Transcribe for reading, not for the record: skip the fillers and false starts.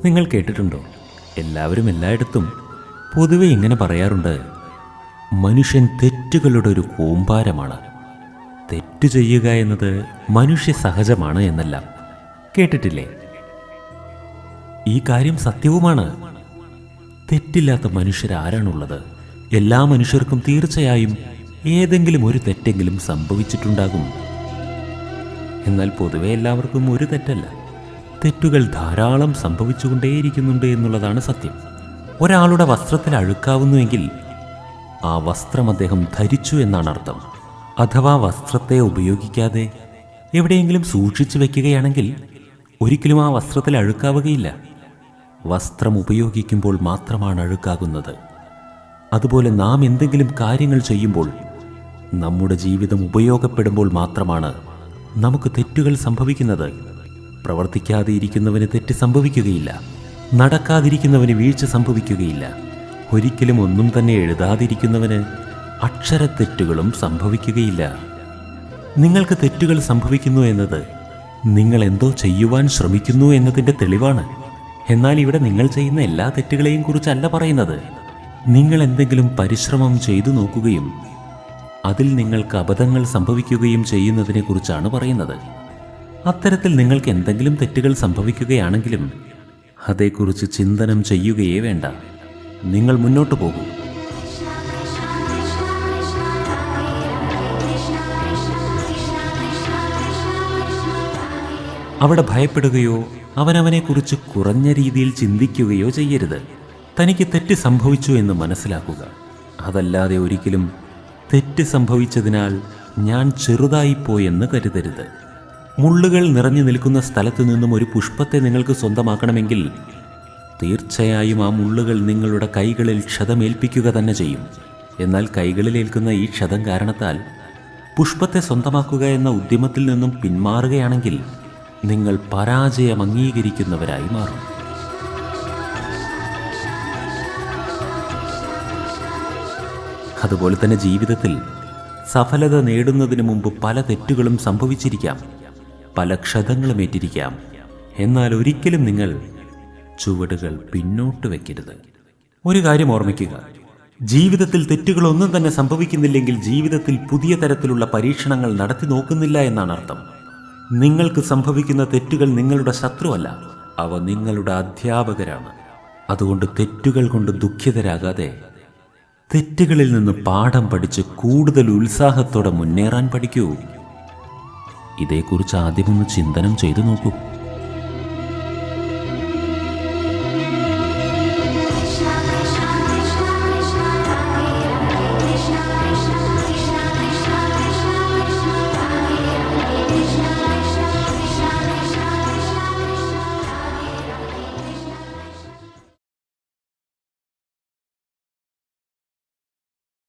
നിങ്ങൾ കേട്ടിട്ടുണ്ടോ? എല്ലാവരും എല്ലായിടത്തും പൊതുവെ ഇങ്ങനെ പറയാറുണ്ട്, മനുഷ്യൻ തെറ്റുകളുടെ ഒരു കൂമ്പാരമാണ്. തെറ്റ് ചെയ്യുക എന്നത് മനുഷ്യ സഹജമാണ് എന്നെല്ലാം കേട്ടിട്ടില്ലേ? ഈ കാര്യം സത്യവുമാണ്. തെറ്റില്ലാത്ത മനുഷ്യരാരാണുള്ളത്? എല്ലാ മനുഷ്യർക്കും തീർച്ചയായും ഏതെങ്കിലും ഒരു തെറ്റെങ്കിലും സംഭവിച്ചിട്ടുണ്ടാകും. എന്നാൽ പൊതുവെ എല്ലാവർക്കും ഒരു തെറ്റല്ല, തെറ്റുകൾ ധാരാളം സംഭവിച്ചുകൊണ്ടേയിരിക്കുന്നുണ്ട് എന്നുള്ളതാണ് സത്യം. ഒരാളുടെ വസ്ത്രത്തിൽ അഴുക്കാവുന്നുവെങ്കിൽ ആ വസ്ത്രം അദ്ദേഹം ധരിച്ചു എന്നാണ് അർത്ഥം. അഥവാ വസ്ത്രത്തെ ഉപയോഗിക്കാതെ എവിടെയെങ്കിലും സൂക്ഷിച്ചു വയ്ക്കുകയാണെങ്കിൽ ഒരിക്കലും ആ വസ്ത്രത്തിൽ അഴുക്കാവുകയില്ല. വസ്ത്രം ഉപയോഗിക്കുമ്പോൾ മാത്രമാണ് അഴുക്കാകുന്നത്. അതുപോലെ നാം എന്തെങ്കിലും കാര്യങ്ങൾ ചെയ്യുമ്പോൾ, നമ്മുടെ ജീവിതം ഉപയോഗപ്പെടുമ്പോൾ മാത്രമാണ് നമുക്ക് തെറ്റുകൾ സംഭവിക്കുന്നത്. പ്രവർത്തിക്കാതെ ഇരിക്കുന്നവന് തെറ്റ് സംഭവിക്കുകയില്ല, നടക്കാതിരിക്കുന്നവന് വീഴ്ച സംഭവിക്കുകയില്ല, ഒരിക്കലും ഒന്നും തന്നെ എഴുതാതിരിക്കുന്നവന് അക്ഷരത്തെറ്റുകളും സംഭവിക്കുകയില്ല. നിങ്ങൾക്ക് തെറ്റുകൾ സംഭവിക്കുന്നു എന്നത് നിങ്ങൾ എന്തോ ചെയ്യുവാൻ ശ്രമിക്കുന്നു എന്നതിൻ്റെ തെളിവാണ്. എന്നാൽ ഇവിടെ നിങ്ങൾ ചെയ്യുന്ന എല്ലാ തെറ്റുകളെയും കുറിച്ചല്ല പറയുന്നത്. നിങ്ങൾ എന്തെങ്കിലും പരിശ്രമം ചെയ്തു നോക്കുകയും അതിൽ നിങ്ങൾക്ക് അബദ്ധങ്ങൾ സംഭവിക്കുകയും ചെയ്യുന്നതിനെ കുറിച്ചാണ് പറയുന്നത്. അത്തരത്തിൽ നിങ്ങൾക്ക് എന്തെങ്കിലും തെറ്റുകൾ സംഭവിക്കുകയാണെങ്കിലും അതേക്കുറിച്ച് ചിന്തനം ചെയ്യുകയേ വേണ്ട. നിങ്ങൾ മുന്നോട്ട് പോകൂ. അവിടെ ഭയപ്പെടുകയോ അവനവനെക്കുറിച്ച് കുറഞ്ഞ രീതിയിൽ ചിന്തിക്കുകയോ ചെയ്യരുത്. തനിക്ക് തെറ്റ് സംഭവിച്ചു എന്ന് മനസ്സിലാക്കുക. അതല്ലാതെ ഒരിക്കലും തെറ്റ് സംഭവിച്ചതിനാൽ ഞാൻ ചെറുതായിപ്പോയെന്ന് കരുതരുത്. മുള്ളുകൾ നിറഞ്ഞു നിൽക്കുന്ന സ്ഥലത്തു നിന്നും ഒരു പുഷ്പത്തെ നിങ്ങൾക്ക് സ്വന്തമാക്കണമെങ്കിൽ തീർച്ചയായും ആ മുള്ളുകൾ നിങ്ങളുടെ കൈകളിൽ ക്ഷതമേൽപ്പിക്കുക തന്നെ ചെയ്യും. എന്നാൽ കൈകളിലേൽക്കുന്ന ഈ ക്ഷതം കാരണത്താൽ പുഷ്പത്തെ സ്വന്തമാക്കുക എന്ന ഉദ്യമത്തിൽ നിന്നും പിന്മാറുകയാണെങ്കിൽ നിങ്ങൾ പരാജയം അംഗീകരിക്കുന്നവരായി മാറും. അതുപോലെ തന്നെ ജീവിതത്തിൽ സഫലത നേടുന്നതിന് മുമ്പ് പല തെറ്റുകളും സംഭവിച്ചിരിക്കാം, പല ക്ഷതങ്ങളും ഏറ്റിരിക്കാം. എന്നാൽ ഒരിക്കലും നിങ്ങൾ ചുവടുകൾ പിന്നോട്ട് വയ്ക്കരുത്. ഒരു കാര്യം ഓർമ്മിക്കുക, ജീവിതത്തിൽ തെറ്റുകളൊന്നും തന്നെ സംഭവിക്കുന്നില്ലെങ്കിൽ ജീവിതത്തിൽ പുതിയ തരത്തിലുള്ള പരീക്ഷണങ്ങൾ നടത്തി നോക്കുന്നില്ല എന്നാണ് അർത്ഥം. നിങ്ങൾക്ക് സംഭവിക്കുന്ന തെറ്റുകൾ നിങ്ങളുടെ ശത്രുവല്ല, അവ നിങ്ങളുടെ അധ്യാപകരാണ്. അതുകൊണ്ട് തെറ്റുകൾ കൊണ്ട് ദുഃഖിതരാകാതെ തെറ്റുകളിൽ നിന്ന് പാഠം പഠിച്ച് കൂടുതൽ ഉത്സാഹത്തോടെ മുന്നേറാൻ പഠിക്കൂ. ഇതേക്കുറിച്ച് ആദ്യമൊന്ന് ചിന്തനം ചെയ്തു നോക്കൂ.